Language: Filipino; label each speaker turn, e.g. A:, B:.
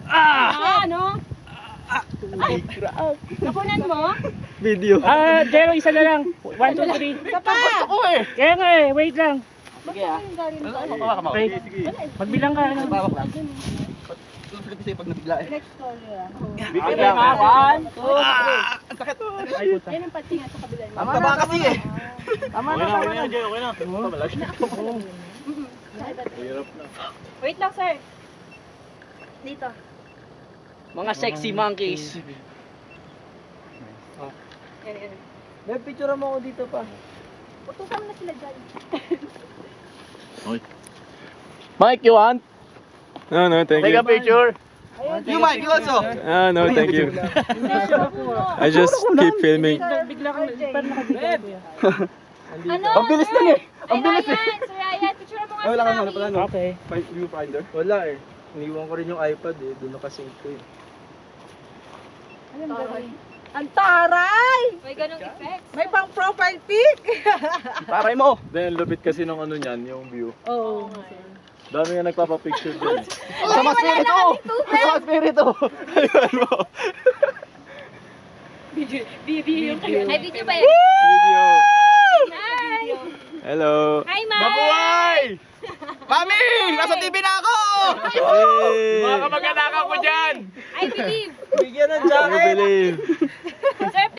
A: Ano? Nakunan mo?
B: Video.
C: Jero, isa na lang. 1, 2, 3.
A: Isa pa!
C: Kaya nga eh, wait lang.
A: Sige ah.
C: Okay. Magbilang ka. Ano?
B: Kasi pag nabigla eh.
A: Next story ah.
C: Okay, 1, 2, 3.
B: Ang sakit.
C: Ay, puta.
A: Yan ang patinga sa kabila niya.
B: Ang taba kasi eh.
C: Tama na, tama na.
A: Wait lang sir. Dito.
D: Mga sexy monkeys.
A: Yan, yan.
D: May picture mo ako dito pa.
A: Utusan mo na sila dyan.
B: Mike, you want?
E: No, no, thank you.
B: picture. You Mike, you also.
E: No, thank you. I just keep filming.
C: Bigla ka, parang nakabigla ko yan.
A: Ano?
B: Ang bilis lang eh. Ang bilis eh.
A: Sir Ryan, picture mo nga
B: Wala
A: si
B: kang
A: Mami.
B: ano pala no?
C: Okay.
B: Viewfinder.
D: Wala eh. Iniwan ko rin yung iPad eh. Doon nakasync ko eh.
A: Ang taray! May ganong effects.
F: May pang profile pic.
B: Taray mo.
E: Then, lupit kasi nung ano niyan, yung view.
F: Oh.
E: Dami nga nagpapapicture dyan.
B: Sama spirito. Sama spirito. Ayun mo.
A: Ay, video ba yan?
E: Video.
A: Hi!
E: Hello.
A: Hi, Ma!
B: Mabuhay! Mami! Nasa TV na ako!
E: Hey!
B: Mga kamag-anak ko dyan!
A: I believe!
D: Bigyan ng
E: I believe.
A: Sir,